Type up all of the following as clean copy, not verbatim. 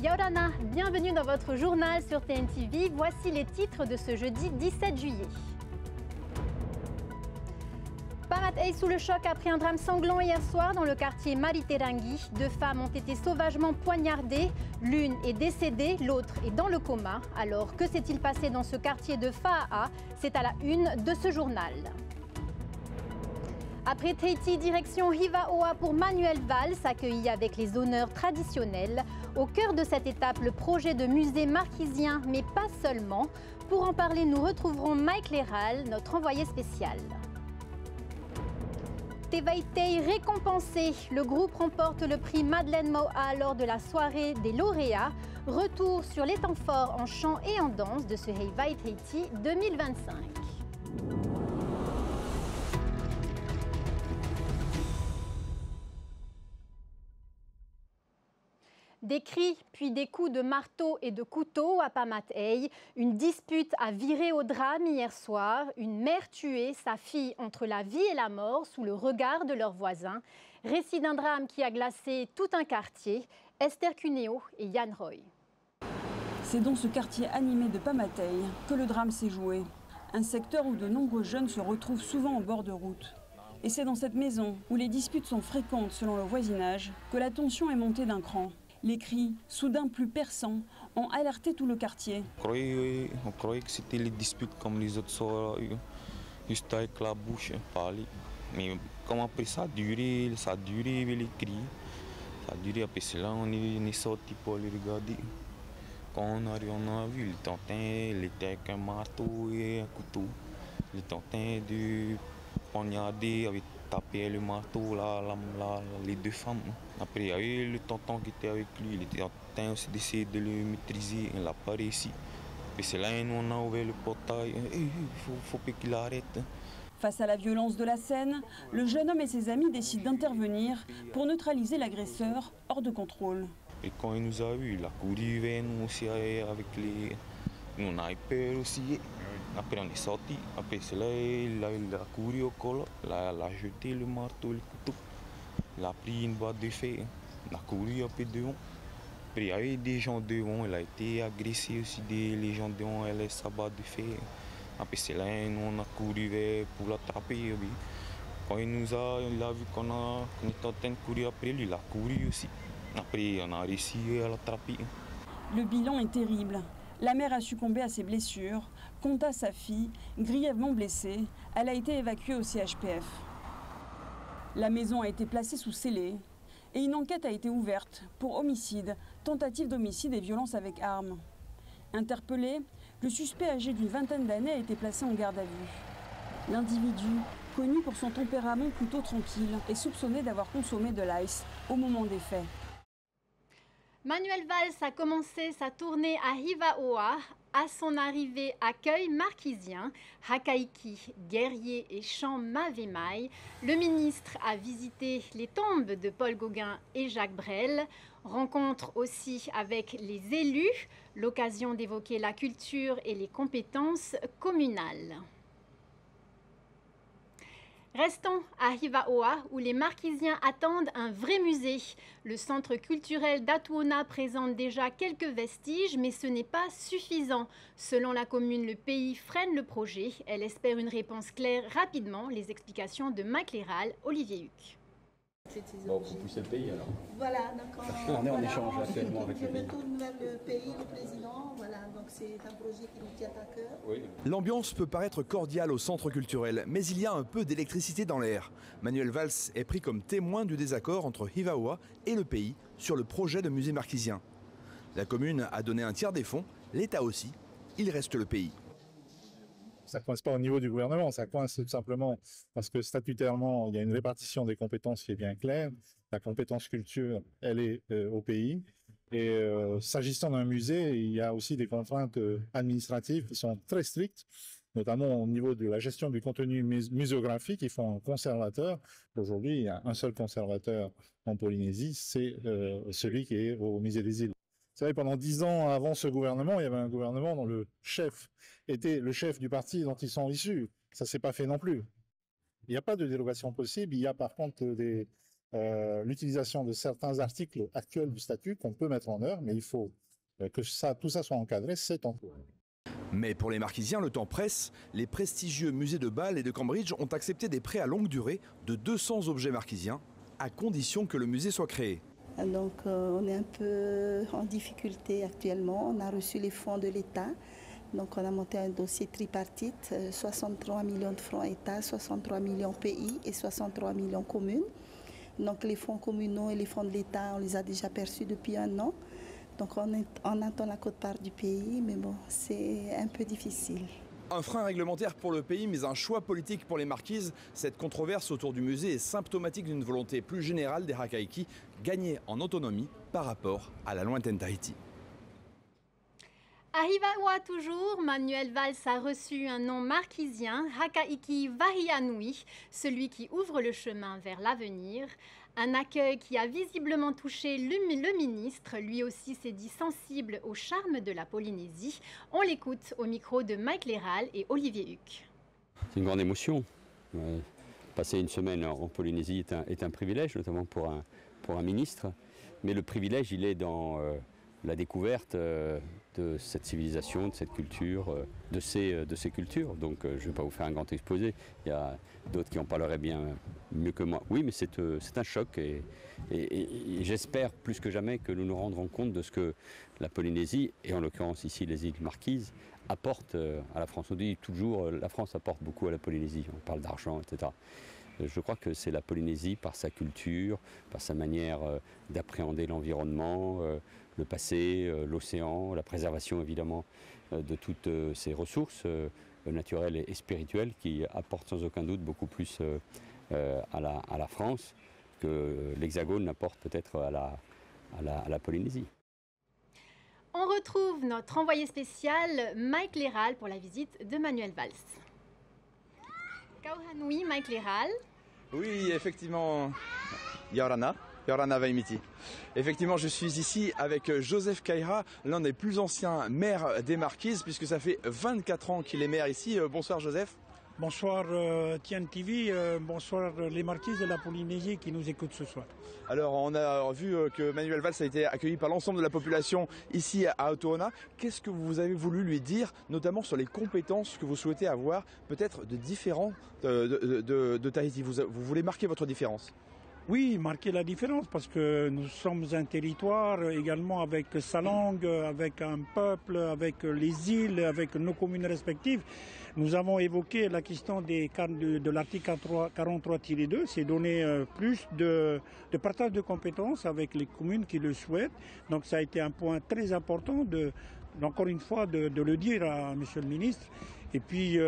Yaorana, bienvenue dans votre journal sur TNTV. Voici les titres de ce jeudi 17 juillet. Pamat-Ey sous le choc après un drame sanglant hier soir dans le quartier Mariterangi. 2 femmes ont été sauvagement poignardées. L'une est décédée, l'autre est dans le coma. Alors, que s'est-il passé dans ce quartier de Faa'a? C'est à la une de ce journal. Après Tahiti, direction Hivaoa pour Manuel Valls, accueilli avec les honneurs traditionnels. Au cœur de cette étape, le projet de musée marquisien, mais pas seulement. Pour en parler, nous retrouverons Mike Leral, notre envoyé spécial. Tevaitei récompensé. Le groupe remporte le prix Madeleine Moa lors de la soirée des lauréats. Retour sur les temps forts en chant et en danse de ce Heivai Tahiti 2025. Des cris, puis des coups de marteau et de couteau à Pamat-Ey. Une dispute a viré au drame hier soir. Une mère tuée, sa fille entre la vie et la mort sous le regard de leurs voisins. Récit d'un drame qui a glacé tout un quartier. Esther Cuneo et Yann Roy. C'est dans ce quartier animé de Pamat-Ey que le drame s'est joué. Un secteur où de nombreux jeunes se retrouvent souvent en bord de route. Et c'est dans cette maison où les disputes sont fréquentes selon le voisinage que la tension est montée d'un cran. Les cris, soudain plus perçants, ont alerté tout le quartier. On croyait que c'était les disputes comme les autres soirs, juste avec la bouche, parler. Mais comme après ça a duré les cris. Ça a duré, après cela on est sorti pour les regarder. Quand on arrive, on a vu les tantins, il était avec un marteau et un couteau. Les tantins de poignarder avec taper le marteau, les 2 femmes. Après, il y avait le tonton qui était avec lui, il était en train aussi d'essayer de le maîtriser, il n'a pas réussi. Et c'est là où on a ouvert le portail, il faut pas qu'il arrête. Face à la violence de la scène, le jeune homme et ses amis décident d'intervenir pour neutraliser l'agresseur hors de contrôle. Et quand il nous a vus, il a couru vers nous aussi avec les... Nous on a eu peur aussi. Après on est sorti, après cela il a couru au col, il a jeté le marteau et le couteau. Il a pris une boîte de fer, il a couru un peu devant. Après il y avait des gens devant, il a été agressé aussi, les gens devant, elle a sa boîte de fer. Après c'est là nous on a couru vers pour l'attraper. Quand il a vu qu'on était en train de courir après lui, il a couru aussi. Après on a réussi à l'attraper. Le bilan est terrible. La mère a succombé à ses blessures. Quant à sa fille, grièvement blessée, elle a été évacuée au CHPF. La maison a été placée sous scellé et une enquête a été ouverte pour homicide, tentative d'homicide et violence avec arme. Interpellé, le suspect âgé d'une vingtaine d'années a été placé en garde à vue. L'individu, connu pour son tempérament plutôt tranquille, est soupçonné d'avoir consommé de l'ice au moment des faits. Manuel Valls a commencé sa tournée à Hivaoa. À son arrivée, accueil marquisien, Hakaiki, guerrier et chant Mavemai. Le ministre a visité les tombes de Paul Gauguin et Jacques Brel. Rencontre aussi avec les élus, l'occasion d'évoquer la culture et les compétences communales. Restons à Hivaoa, où les Marquisiens attendent un vrai musée. Le centre culturel d'Atuona présente déjà quelques vestiges, mais ce n'est pas suffisant. Selon la commune, le pays freine le projet. Elle espère une réponse claire rapidement. Les explications de Mike Leral, Olivier Huc. Bon, il faut pousser le pays alors. Voilà, donc on est en échange actuellement avec le je pays. me tourne vers le pays, le président, voilà, donc c'est un projet qui nous tient à cœur. Oui. L'ambiance peut paraître cordiale au centre culturel, mais il y a un peu d'électricité dans l'air. Manuel Valls est pris comme témoin du désaccord entre Hivaoa et le pays sur le projet de musée marquisien. La commune a donné un tiers des fonds, l'État aussi, il reste le pays. Ça ne coince pas au niveau du gouvernement, ça coince tout simplement parce que statutairement, il y a une répartition des compétences qui est bien claire. La compétence culture, elle est au pays. Et s'agissant d'un musée, il y a aussi des contraintes administratives qui sont très strictes, notamment au niveau de la gestion du contenu muséographique. Il faut un conservateur. Aujourd'hui, il y a un seul conservateur en Polynésie, c'est celui qui est au musée des îles. Vous savez, pendant 10 ans avant ce gouvernement, il y avait un gouvernement dont le chef était le chef du parti dont ils sont issus. Ça ne s'est pas fait non plus. Il n'y a pas de dérogation possible. Il y a par contre l'utilisation de certains articles actuels du statut qu'on peut mettre en œuvre, mais il faut que tout ça soit encadré, c'est en cours. Mais pour les Marquisiens, le temps presse. Les prestigieux musées de Bâle et de Cambridge ont accepté des prêts à longue durée de 200 objets marquisiens, à condition que le musée soit créé. Donc on est un peu en difficulté actuellement. On a reçu les fonds de l'État. Donc on a monté un dossier tripartite, 63 millions de francs État, 63 millions pays et 63 millions communes. Donc les fonds communaux et les fonds de l'État, on les a déjà perçus depuis 1 an. Donc on attend la quote-part du pays, mais bon, c'est un peu difficile. Un frein réglementaire pour le pays, mais un choix politique pour les marquises. Cette controverse autour du musée est symptomatique d'une volonté plus générale des Hakaiki, gagner en autonomie par rapport à la lointaine Tahiti. À Hivaoa toujours, Manuel Valls a reçu un nom marquisien, Hakaiki Vahianui, celui qui ouvre le chemin vers l'avenir. Un accueil qui a visiblement touché le ministre, lui aussi s'est dit sensible au charme de la Polynésie. On l'écoute au micro de Mike Léral et Olivier Huc. C'est une grande émotion. Passer une semaine en Polynésie est un privilège, notamment pour un ministre. Mais le privilège, il est dans la découverte de cette civilisation, de cette culture, de ces cultures. Donc je ne vais pas vous faire un grand exposé. Il y a d'autres qui en parleraient bien mieux que moi. Oui, mais c'est un choc et j'espère plus que jamais que nous nous rendrons compte de ce que la Polynésie, et en l'occurrence ici les îles Marquises, apportent à la France. On dit toujours la France apporte beaucoup à la Polynésie. On parle d'argent, etc. Je crois que c'est la Polynésie par sa culture, par sa manière d'appréhender l'environnement, le passé, l'océan, la préservation évidemment de toutes ces ressources naturelles et spirituelles qui apportent sans aucun doute beaucoup plus à la France que l'Hexagone n'apporte peut-être à la Polynésie. On retrouve notre envoyé spécial Mike Léral pour la visite de Manuel Valls. Kauhanui, Mike Léral. Oui, effectivement, Yorana Vaimiti. Effectivement, je suis ici avec Joseph Kaira, l'un des plus anciens maires des Marquises, puisque ça fait 24 ans qu'il est maire ici. Bonsoir Joseph. Bonsoir Tian TV, bonsoir les Marquises de la Polynésie qui nous écoutent ce soir. Alors on a vu que Manuel Valls a été accueilli par l'ensemble de la population ici à Hautona. Qu'est-ce que vous avez voulu lui dire, notamment sur les compétences que vous souhaitez avoir, peut-être de différents de Tahiti? Vous voulez marquer votre différence? Oui, marquer la différence parce que nous sommes un territoire également avec sa langue, avec un peuple, avec les îles, avec nos communes respectives. Nous avons évoqué la question de l'article 43-2, c'est donner plus de partage de compétences avec les communes qui le souhaitent. Donc ça a été un point très important encore une fois de le dire à Monsieur le ministre. Et puis,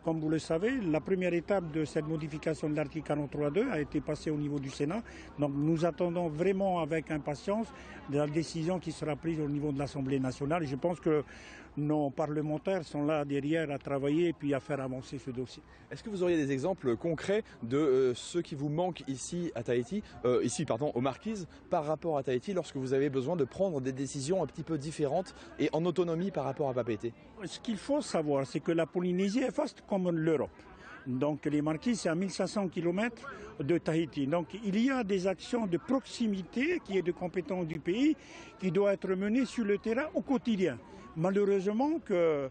comme vous le savez, la première étape de cette modification de l'article 43.2 a été passée au niveau du Sénat. Donc nous attendons vraiment avec impatience de la décision qui sera prise au niveau de l'Assemblée nationale. Et je pense que nos parlementaires sont là derrière à travailler et puis à faire avancer ce dossier. Est-ce que vous auriez des exemples concrets de ce qui vous manque ici à Tahiti, aux Marquises, par rapport à Tahiti, lorsque vous avez besoin de prendre des décisions un petit peu différentes et en autonomie par rapport à Papeete? Ce qu'il faut savoir, c'est que la Polynésie est vaste comme l'Europe. Donc les Marquises, c'est à 1500 km de Tahiti. Donc il y a des actions de proximité qui est de compétence du pays qui doivent être menées sur le terrain au quotidien. Malheureusement que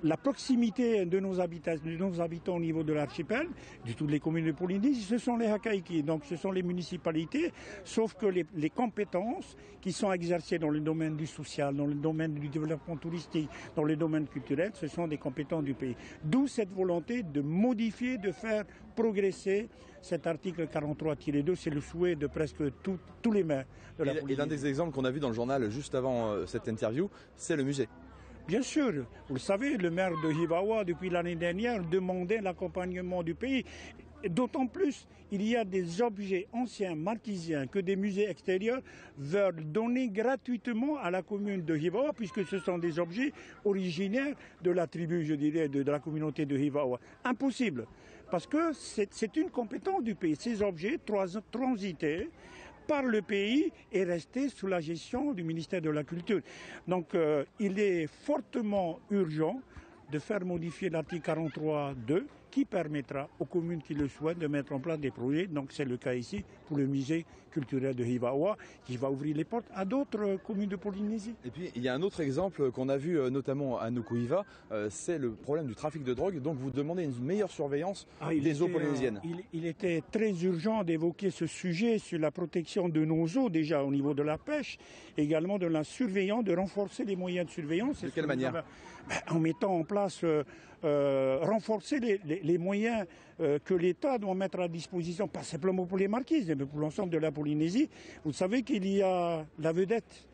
la proximité de nos habitants au niveau de l'archipel, de toutes les communes de Polynésie, ce sont les Hakaiki, donc ce sont les municipalités, sauf que les compétences qui sont exercées dans le domaine du social, dans le domaine du développement touristique, dans le domaine culturel, ce sont des compétences du pays. D'où cette volonté de modifier, de faire progresser cet article 43-2, c'est le souhait de presque tous les maires de la Polynésie. Et l'un des exemples qu'on a vu dans le journal juste avant cette interview, c'est le musée. Bien sûr, vous le savez, le maire de Hivaoa, depuis l'année dernière, demandait l'accompagnement du pays. D'autant plus, il y a des objets anciens marquisiens que des musées extérieurs veulent donner gratuitement à la commune de Hivaoa, puisque ce sont des objets originaires de la tribu, je dirais, de la communauté de Hivaoa. Impossible, parce que c'est une compétence du pays. Ces objets transitaient par le pays et rester sous la gestion du ministère de la Culture. Donc il est fortement urgent de faire modifier l'article 43.2 qui permettra aux communes qui le souhaitent de mettre en place des projets. Donc c'est le cas ici pour le musée culturel de Hiva-Oa qui va ouvrir les portes à d'autres communes de Polynésie. Et puis il y a un autre exemple qu'on a vu notamment à Nukuhiva, c'est le problème du trafic de drogue. Donc vous demandez une meilleure surveillance des eaux polynésiennes. Il était très urgent d'évoquer ce sujet sur la protection de nos eaux déjà au niveau de la pêche, également de la surveillance, de renforcer les moyens de surveillance. De quelle manière? En mettant en place, renforcer les moyens que l'État doit mettre à disposition, pas simplement pour les marquises, mais pour l'ensemble de la Polynésie. Vous savez qu'il y a la vedette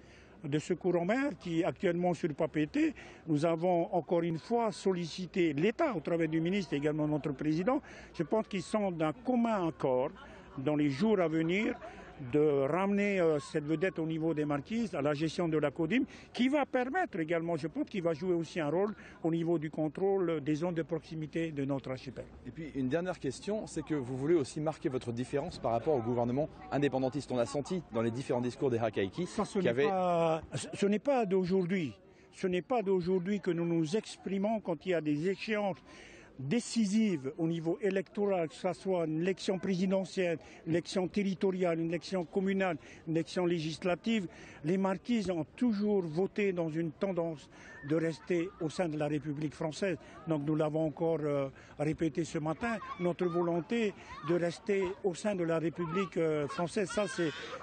de secours en mer qui est actuellement sur Papeete. Nous avons encore une fois sollicité l'État au travers du ministre et également notre président. Je pense qu'ils sont d'un commun accord dans les jours à venir de ramener cette vedette au niveau des marquises à la gestion de la CODIM, qui va permettre également, je pense qu'il va jouer aussi un rôle au niveau du contrôle des zones de proximité de notre archipel. Et puis une dernière question, c'est que vous voulez aussi marquer votre différence par rapport au gouvernement indépendantiste. On a senti dans les différents discours des Hakaiki ce n'est pas d'aujourd'hui. Ce n'est pas d'aujourd'hui que nous nous exprimons quand il y a des échéances décisive au niveau électoral, que ce soit une élection présidentielle, une élection territoriale, une élection communale, une élection législative, les marquises ont toujours voté dans une tendance de rester au sein de la République française. Donc nous l'avons encore répété ce matin, notre volonté de rester au sein de la République française, ça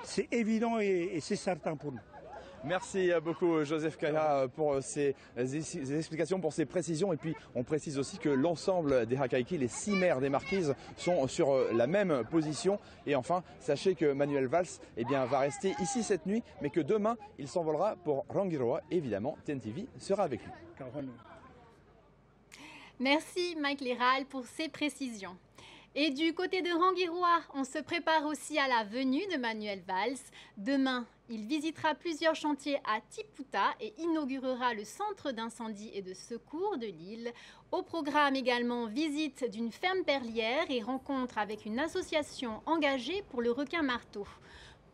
c'est évident et c'est certain pour nous. Merci beaucoup Joseph Kaya pour ces explications, pour ces précisions. Et puis on précise aussi que l'ensemble des Hakaiki, les 6 maires des marquises, sont sur la même position. Et enfin, sachez que Manuel Valls va rester ici cette nuit, mais que demain, il s'envolera pour Rangiroa. Évidemment, TNTV sera avec lui. Merci Mike Léral pour ces précisions. Et du côté de Rangiroa, on se prépare aussi à la venue de Manuel Valls. Demain, il visitera plusieurs chantiers à Tiputa et inaugurera le centre d'incendie et de secours de l'île. Au programme également, visite d'une ferme perlière et rencontre avec une association engagée pour le requin marteau.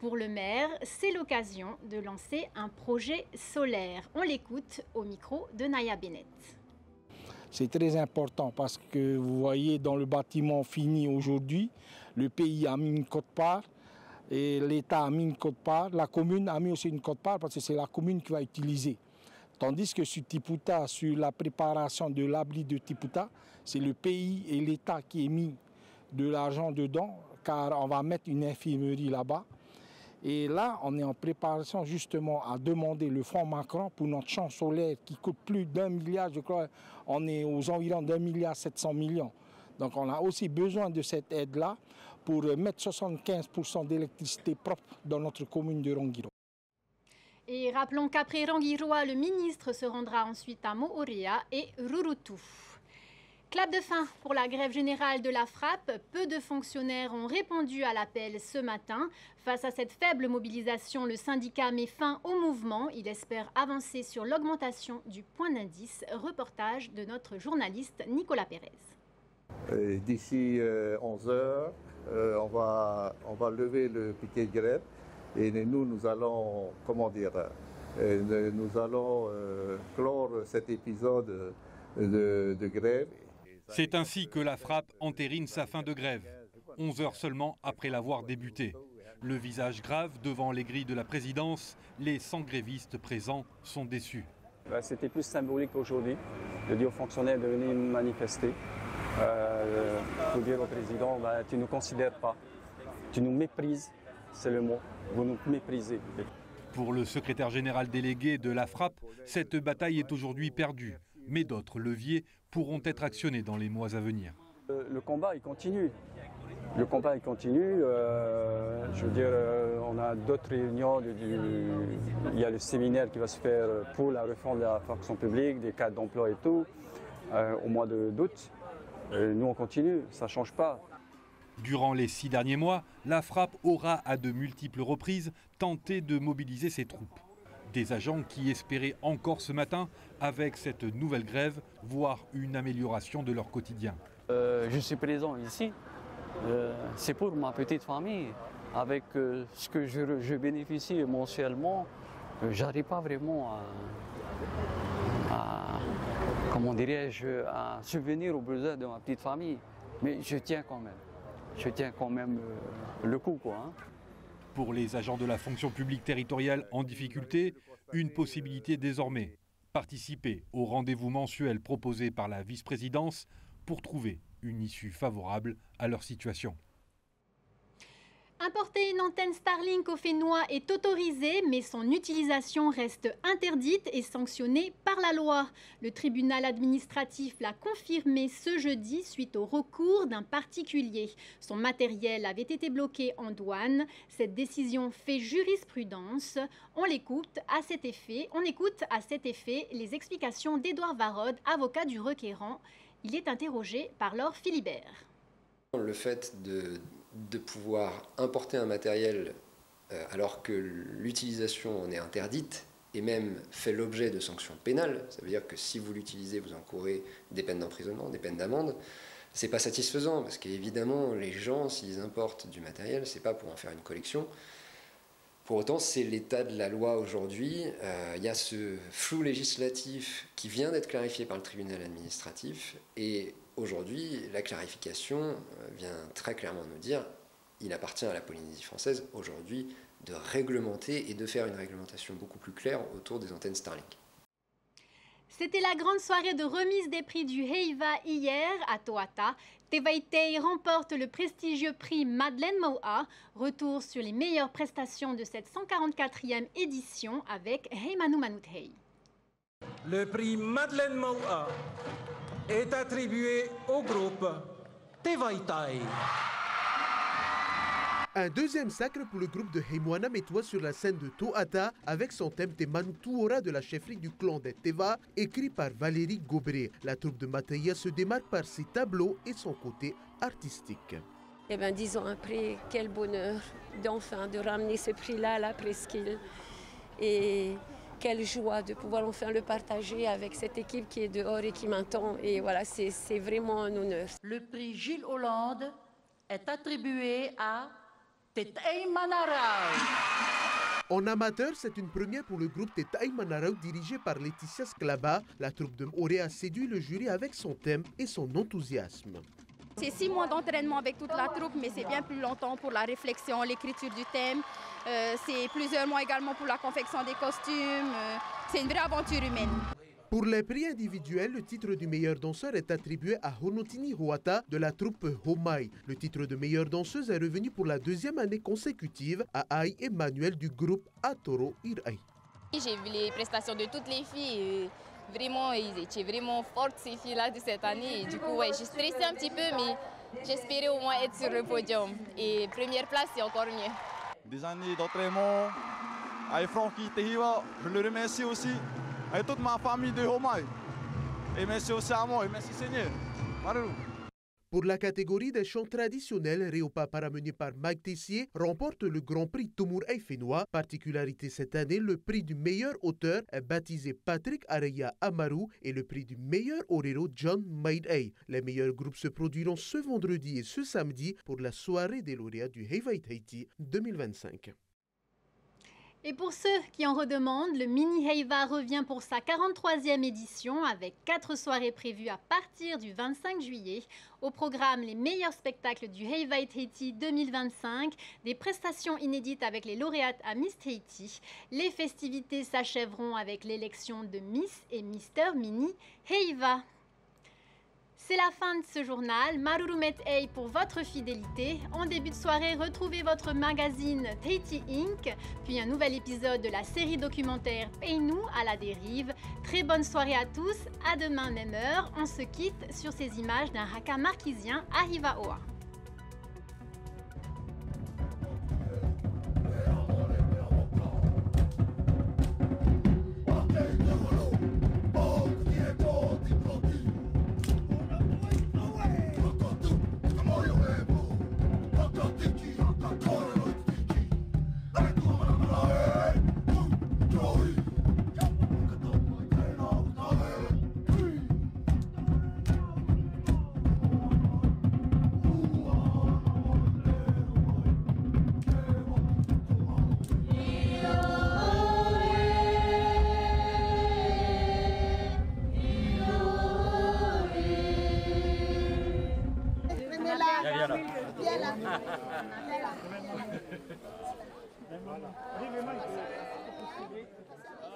Pour le maire, c'est l'occasion de lancer un projet solaire. On l'écoute au micro de Naya Bennett. C'est très important parce que vous voyez dans le bâtiment fini aujourd'hui, le pays a mis une quote-part et l'État a mis une quote-part, la commune a mis aussi une quote-part parce que c'est la commune qui va utiliser. Tandis que sur Tiputa, sur la préparation de l'abri de Tiputa, c'est le pays et l'État qui a mis de l'argent dedans car on va mettre une infirmerie là-bas. Et là, on est en préparation justement à demander le fonds Macron pour notre champ solaire qui coûte plus d'1 milliard, je crois, on est aux environs d'1,7 milliard. Donc on a aussi besoin de cette aide-là pour mettre 75% d'électricité propre dans notre commune de Rangiroa. Et rappelons qu'après Rangiroa, le ministre se rendra ensuite à Moorea et Rurutu. Clap de fin pour la grève générale de la frappe. Peu de fonctionnaires ont répondu à l'appel ce matin. Face à cette faible mobilisation, le syndicat met fin au mouvement. Il espère avancer sur l'augmentation du point d'indice. Reportage de notre journaliste Nicolas Pérez. D'ici 11 heures, on va lever le piquet de grève et nous allons, nous allons clore cet épisode de grève. C'est ainsi que la frappe entérine sa fin de grève, 11 heures seulement après l'avoir débutée. Le visage grave devant les grilles de la présidence, les 100 grévistes présents sont déçus. C'était plus symbolique aujourd'hui de dire aux fonctionnaires de venir manifester. Pour dire au président, tu ne nous considères pas, tu nous méprises, c'est le mot, vous nous méprisez. Pour le secrétaire général délégué de la frappe, cette bataille est aujourd'hui perdue. Mais d'autres leviers pourront être actionnés dans les mois à venir. Le combat, il continue. Le combat, il continue. Je veux dire, on a d'autres réunions. Il y a le séminaire qui va se faire pour la réforme de la fonction publique, des cadres d'emploi et tout, au mois d'août. Nous, on continue, ça ne change pas. Durant les 6 derniers mois, la frappe aura à de multiples reprises tenté de mobiliser ses troupes. Des agents qui espéraient encore ce matin, avec cette nouvelle grève, voir une amélioration de leur quotidien. Je suis présent ici, c'est pour ma petite famille. Avec ce que je bénéficie mensuellement, j'arrive pas vraiment comment dirais-je, à subvenir aux besoins de ma petite famille. Mais je tiens quand même le coup, quoi. Hein. Pour les agents de la fonction publique territoriale en difficulté, une possibilité désormais. Participer au rendez-vous mensuel proposé par la vice-présidence pour trouver une issue favorable à leur situation. Importer une antenne Starlink au Fénois est autorisé, mais son utilisation reste interdite et sanctionnée par la loi. Le tribunal administratif l'a confirmé ce jeudi suite au recours d'un particulier. Son matériel avait été bloqué en douane. Cette décision fait jurisprudence. On écoute à cet effet les explications d'Édouard Varode, avocat du requérant. Il est interrogé par Laure Philibert. Le fait de pouvoir importer un matériel alors que l'utilisation en est interdite et même fait l'objet de sanctions pénales, ça veut dire que si vous l'utilisez, vous encourez des peines d'emprisonnement, des peines d'amende, c'est pas satisfaisant parce qu'évidemment les gens, s'ils importent du matériel, c'est pas pour en faire une collection. Pour autant, c'est l'état de la loi aujourd'hui. Il y a ce flou législatif qui vient d'être clarifié par le tribunal administratif et aujourd'hui, la clarification vient très clairement nous dire qu'il appartient à la Polynésie française aujourd'hui de réglementer et de faire une réglementation beaucoup plus claire autour des antennes Starlink. C'était la grande soirée de remise des prix du Heiva hier à Toata. Tevaitei remporte le prestigieux prix Madeleine Maua. Retour sur les meilleures prestations de cette 144e édition avec Heimanu Manuthei. Le prix Madeleine Maua est attribué au groupe Tevaitei. Un deuxième sacre pour le groupe de Heimoana Métois sur la scène de Toata avec son thème Te Manutuora de la chefferie du clan des Teva, écrit par Valérie Gobré. La troupe de Mateia se démarque par ses tableaux et son côté artistique. Eh bien, 10 ans après, quel bonheur d'enfin de ramener ce prix-là à la presqu'île. Et quelle joie de pouvoir enfin le partager avec cette équipe qui est dehors et qui m'entend. Et voilà, c'est vraiment un honneur. Le prix Gilles Hollande est attribué à Tetai Manarau. En amateur, c'est une première pour le groupe Tetai Manarau dirigé par Laetitia Sclaba. La troupe de Morée a séduit le jury avec son thème et son enthousiasme. C'est 6 mois d'entraînement avec toute la troupe, mais c'est bien plus longtemps pour la réflexion, l'écriture du thème. C'est plusieurs mois également pour la confection des costumes. C'est une vraie aventure humaine. Pour les prix individuels, le titre du meilleur danseur est attribué à Honotini Hoata de la troupe Homai. Le titre de meilleure danseuse est revenu pour la deuxième année consécutive à Aïe Emmanuel du groupe Atoro Irai. J'ai vu les prestations de toutes les filles. Vraiment, ils étaient vraiment fortes ces filles-là de cette année. Et du coup, ouais, j'ai stressé un petit peu, mais j'espérais au moins être sur le podium. Et première place, c'est encore mieux. Des années d'entraînement avec Francky Tehiwa, je le remercie aussi. Et toute ma famille de Homai. Et merci aussi à moi et merci Seigneur. Marou. Pour la catégorie des chants traditionnels, Réopapa ramené par Mike Tessier remporte le Grand Prix Tomur Fénois. Particularité cette année, le prix du meilleur auteur est baptisé Patrick Areya Amaru et le prix du meilleur orero John Maidei. Les meilleurs groupes se produiront ce vendredi et ce samedi pour la soirée des lauréats du Heiva Tahiti 2025. Et pour ceux qui en redemandent, le Mini Heiva revient pour sa 43e édition avec 4 soirées prévues à partir du 25 juillet. Au programme, les meilleurs spectacles du Heiva Tahiti 2025, des prestations inédites avec les lauréates à Miss Tahiti. Les festivités s'achèveront avec l'élection de Miss et Mister Mini Heiva. C'est la fin de ce journal. Marurumet Ei pour votre fidélité. En début de soirée, retrouvez votre magazine Tahiti Inc., puis un nouvel épisode de la série documentaire Peinou à la dérive. Très bonne soirée à tous. À demain, même heure. On se quitte sur ces images d'un haka marquisien à Hivaoa. Viens là. Viens là.